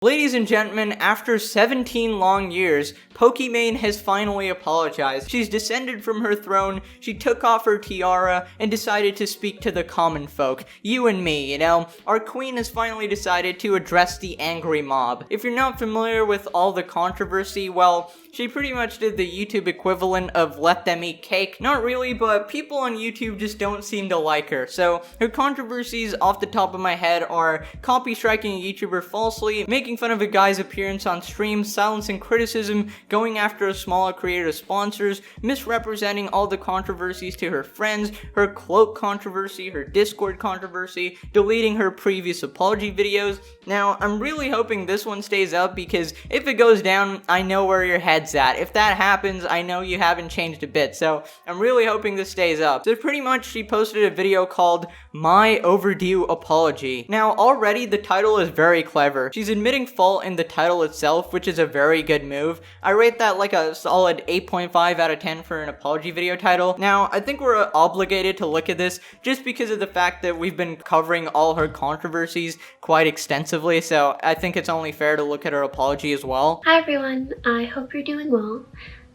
Ladies and gentlemen, after 17 long years, Pokimane has finally apologized. She's descended from her throne, she took off her tiara, and decided to speak to the common folk. You and me, you know? Our queen has finally decided to address the angry mob. If you're not familiar with all the controversy, well, she pretty much did the YouTube equivalent of let them eat cake. Not really, but people on YouTube just don't seem to like her. So, her controversies off the top of my head are copy striking a YouTuber falsely, making fun of a guy's appearance on stream, silencing criticism, going after a smaller creator's sponsors, misrepresenting all the controversies to her friends, her cloak controversy, her Discord controversy, deleting her previous apology videos. Now, I'm really hoping this one stays up because if it goes down, I know where your head's at. If that happens, I know you haven't changed a bit, so I'm really hoping this stays up. So pretty much, she posted a video called My Overdue Apology. Now, already the title is very clever. She's admitting fault in the title itself, which is a very good move. I rate that like a solid 8.5 out of 10 for an apology video title. Now, I think we're obligated to look at this just because of the fact that we've been covering all her controversies quite extensively, so I think it's only fair to look at her apology as well. Hi everyone, I hope you're doing well.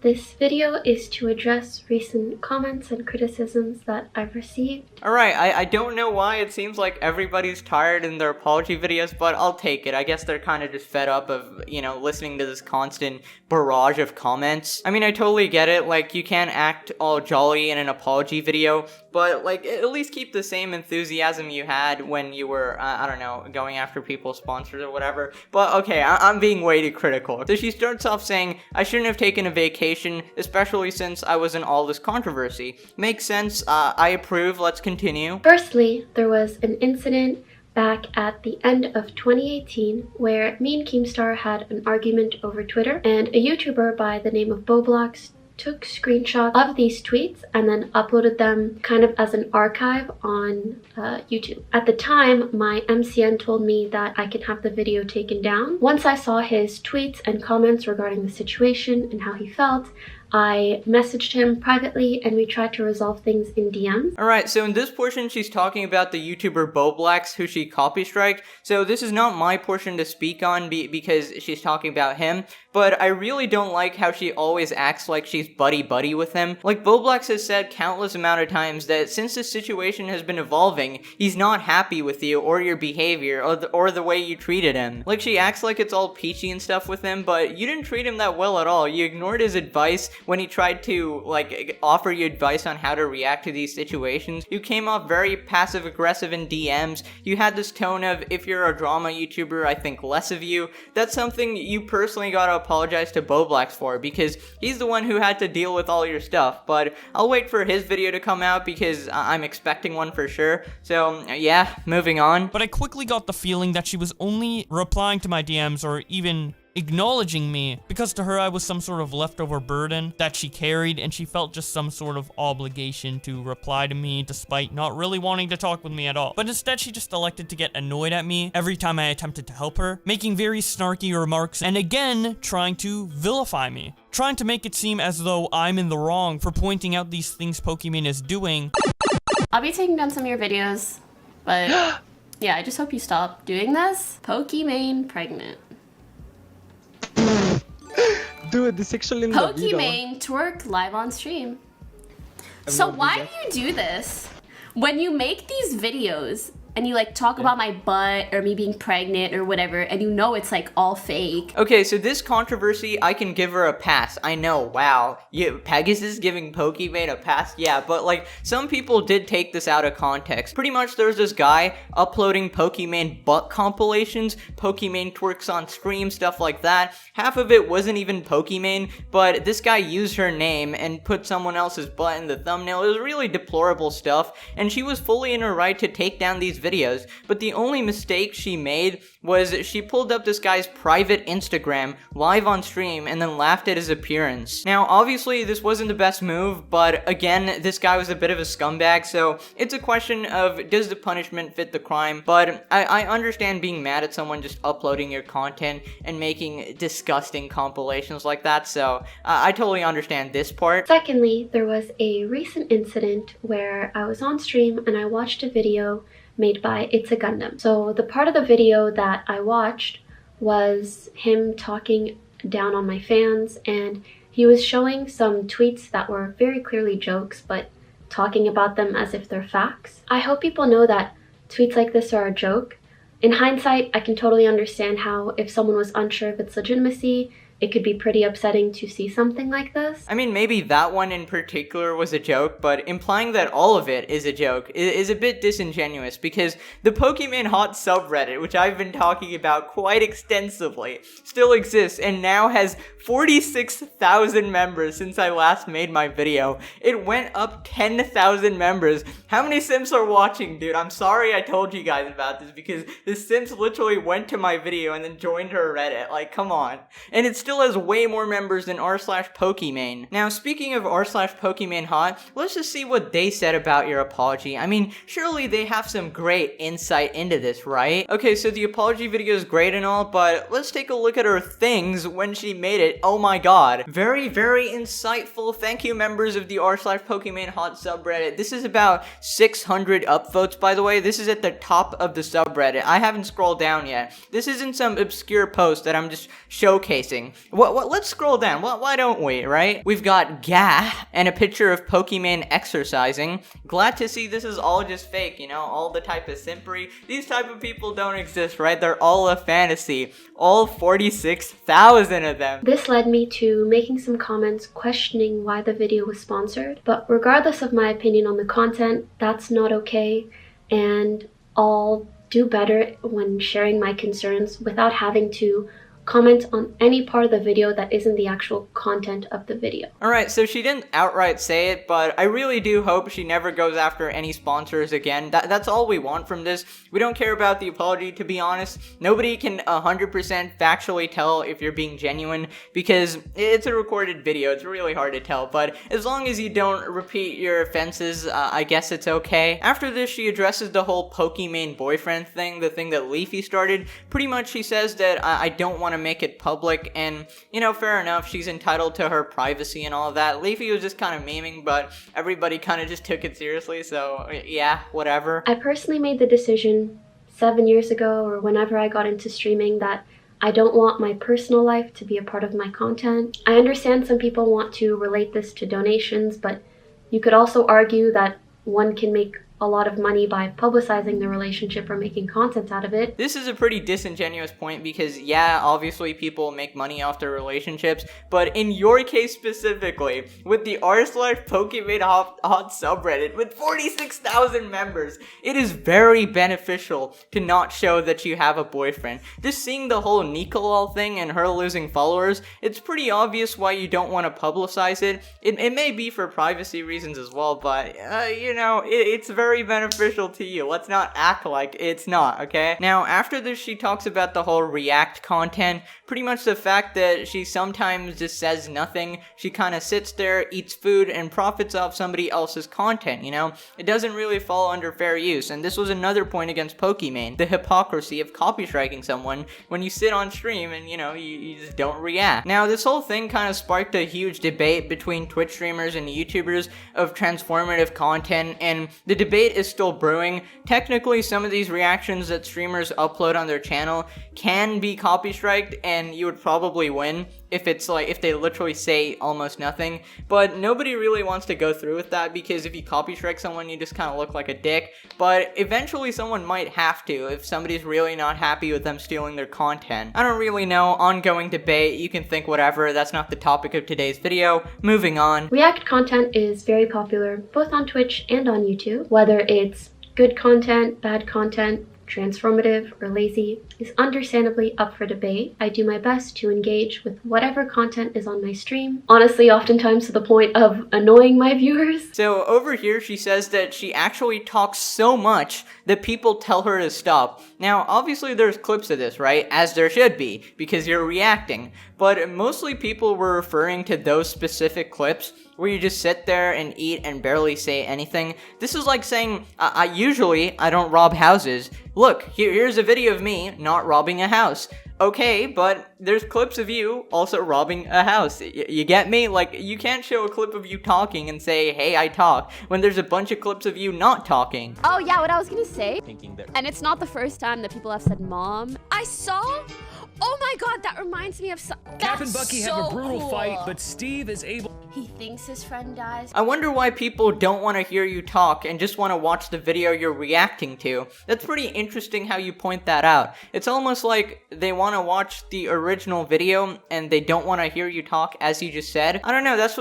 This video is to address recent comments and criticisms that I've received. Alright, I don't know why it seems like everybody's tired in their apology videos, but I'll take it. I guess they're kind of just fed up of, you know, listening to this constant barrage of comments. I mean, I totally get it, like, you can't act all jolly in an apology video, but, like, at least keep the same enthusiasm you had when you were, I don't know, going after people's sponsors or whatever. But, okay, I'm being way too critical. So she starts off saying, I shouldn't have taken a vacation, especially since I was in all this controversy. Makes sense, I approve, let's continue. Firstly, there was an incident back at the end of 2018 where me and Keemstar had an argument over Twitter, and a YouTuber by the name of Beaublox took screenshots of these tweets and then uploaded them kind of as an archive on YouTube. At the time, my MCN told me that I could have the video taken down. Once I saw his tweets and comments regarding the situation and how he felt, I messaged him privately and we tried to resolve things in DMs. Alright, so in this portion she's talking about the YouTuber Beaublox who she copy-striked. So this is not my portion to speak on because she's talking about him, but I really don't like how she always acts like she's buddy-buddy with him. Like, Beaublox has said countless amount of times that since this situation has been evolving, he's not happy with you or your behavior or the way you treated him. Like, she acts like it's all peachy and stuff with him, but you didn't treat him that well at all. You ignored his advice when he tried to, like, offer you advice on how to react to these situations. You came off very passive-aggressive in DMs. You had this tone of, if you're a drama YouTuber, I think less of you. That's something you personally gotta apologize to Beaublox for, because he's the one who had to deal with all your stuff. But I'll wait for his video to come out because I'm expecting one for sure. So, yeah, moving on. But I quickly got the feeling that she was only replying to my DMs or even acknowledging me because to her I was some sort of leftover burden that she carried, and she felt just some sort of obligation to reply to me despite not really wanting to talk with me at all. But instead she just elected to get annoyed at me every time I attempted to help her, making very snarky remarks and again trying to vilify me, trying to make it seem as though I'm in the wrong for pointing out these things Pokimane is doing. I'll be taking down some of your videos, but yeah, I just hope you stop doing this. Pokimane pregnant. Dude, the sexual in the video. Pokimane twerk live on stream. So why do you do this? When you make these videos and you like talk about my butt or me being pregnant or whatever, and you know it's like all fake. Okay, so this controversy, I can give her a pass. I know, wow. Pegasus giving Pokimane a pass? Yeah, but like, some people did take this out of context. Pretty much there's this guy uploading Pokimane butt compilations, Pokimane twerks on stream, stuff like that. Half of it wasn't even Pokimane, but this guy used her name and put someone else's butt in the thumbnail. It was really deplorable stuff, and she was fully in her right to take down these videos, but the only mistake she made was she pulled up this guy's private Instagram live on stream and then laughed at his appearance. Now, obviously, this wasn't the best move, but again, this guy was a bit of a scumbag, so it's a question of does the punishment fit the crime, but I understand being mad at someone just uploading your content and making disgusting compilations like that, so I totally understand this part. Secondly, there was a recent incident where I was on stream and I watched a video made by It's a Gundam. So the part of the video that I watched was him talking down on my fans, and he was showing some tweets that were very clearly jokes, but talking about them as if they're facts. I hope people know that tweets like this are a joke. In hindsight, I can totally understand how, if someone was unsure of its legitimacy, it could be pretty upsetting to see something like this. I mean, maybe that one in particular was a joke, but implying that all of it is a joke is a bit disingenuous, because the Pokimane Hot subreddit, which I've been talking about quite extensively, still exists and now has 46,000 members since I last made my video. It went up 10,000 members. How many Sims are watching, dude? I'm sorry I told you guys about this, because the Sims literally went to my video and then joined her Reddit. Like, come on. And it's still has way more members than r/Pokimane. Now, speaking of r/Pokimane Hot, let's just see what they said about your apology. I mean, surely they have some great insight into this, right? Okay, so the apology video is great and all, but let's take a look at her things when she made it. Oh my god. Very, very insightful. Thank you, members of the r/Pokimane Hot subreddit. This is about 600 upvotes, by the way. This is at the top of the subreddit. I haven't scrolled down yet. This isn't some obscure post that I'm just showcasing. Let's scroll down. Why don't we, right? We've got Gah and a picture of Pokimane exercising. Glad to see this is all just fake, you know, all the type of simpery. These type of people don't exist, right? They're all a fantasy. All 46,000 of them. This led me to making some comments questioning why the video was sponsored, but regardless of my opinion on the content, that's not okay, and I'll do better when sharing my concerns without having to comment on any part of the video that isn't the actual content of the video. Alright, so she didn't outright say it, but I really do hope she never goes after any sponsors again. That's all we want from this. We don't care about the apology, to be honest. Nobody can 100% factually tell if you're being genuine, because it's a recorded video. It's really hard to tell, but as long as you don't repeat your offenses, I guess it's okay. After this, she addresses the whole Pokimane boyfriend thing, the thing that Leafy started. Pretty much she says that I don't want to make it public, and you know, fair enough, she's entitled to her privacy and all of that. Leafy was just kind of memeing, but everybody kind of just took it seriously, so yeah, whatever. I personally made the decision 7 years ago, or whenever I got into streaming, that I don't want my personal life to be a part of my content. I understand some people want to relate this to donations, but you could also argue that one can make a lot of money by publicizing the relationship or making content out of it. This is a pretty disingenuous point, because yeah, obviously people make money off their relationships, but in your case specifically, with the r/Pokimane Hot subreddit with 46,000 members, it is very beneficial to not show that you have a boyfriend. Just seeing the whole Nicolol thing and her losing followers, it's pretty obvious why you don't want to publicize it. It may be for privacy reasons as well, but you know, it's very beneficial to you. Let's not act like it's not, okay? Now, after this, she talks about the whole react content, pretty much the fact that she sometimes just says nothing. She kind of sits there, eats food, and profits off somebody else's content, you know? It doesn't really fall under fair use, and this was another point against Pokimane, the hypocrisy of copy striking someone when you sit on stream and, you know, you just don't react. Now, this whole thing kind of sparked a huge debate between Twitch streamers and YouTubers of transformative content, and the debate is still brewing. Technically, some of these reactions that streamers upload on their channel can be copy striked, and you would probably win if it's like, if they literally say almost nothing, but nobody really wants to go through with that, because if you copy strike someone, you just kind of look like a dick. But eventually someone might have to if somebody's really not happy with them stealing their content. I don't really know. Ongoing debate. You can think whatever. That's not the topic of today's video. Moving on. React content is very popular both on Twitch and on YouTube. Whether it's good content, bad content, transformative, or lazy, is understandably up for debate. I do my best to engage with whatever content is on my stream. Honestly, oftentimes to the point of annoying my viewers. So over here, she says that she actually talks so much that people tell her to stop. Now, obviously there's clips of this, right? As there should be, because you're reacting. But mostly people were referring to those specific clips where you just sit there and eat and barely say anything. This is like saying, I don't rob houses. Look, here's a video of me not robbing a house. Okay, but there's clips of you also robbing a house. You get me? Like, you can't show a clip of you talking and say, hey, I talk, when there's a bunch of clips of you not talking. Oh yeah, what I was gonna say, and it's not the first time that people have said mom. I saw Oh my god, that reminds me of Cap and Bucky have a brutal fight, but Steve is able. He thinks his friend dies. I wonder why people don't want to hear you talk and just want to watch the video you're reacting to. That's pretty interesting how you point that out. It's almost like they want to watch the original video and they don't want to hear you talk, as you just said. I don't know, that's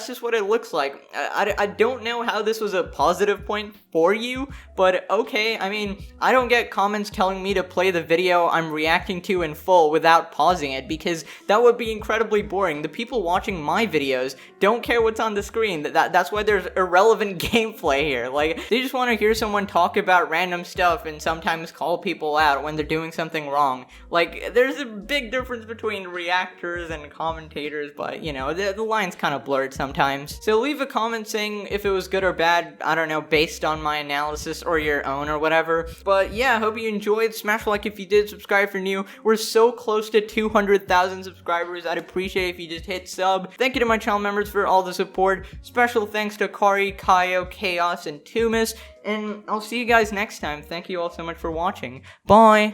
just what it looks like. I don't know how this was a positive point for you, but okay. I mean, I don't get comments telling me to play the video I'm reacting to in full without pausing it, because that would be incredibly boring. The people watching my videos don't care what's on the screen. That's why there's irrelevant gameplay here. Like, they just want to hear someone talk about random stuff and sometimes call people out when they're doing something wrong. Like, there's a big difference between reactors and commentators, but, you know, the line's kind of blurred sometimes. So leave a comment saying if it was good or bad, I don't know, based on my analysis or your own or whatever. But yeah, I hope you enjoyed. Smash a like if you did, subscribe if you're new. We're so close to 200,000 subscribers. I'd appreciate if you just hit sub. Thank you to my channel members for all the support. Special thanks to Kari, Kaio, Chaos, and Tumis. And I'll see you guys next time. Thank you all so much for watching. Bye!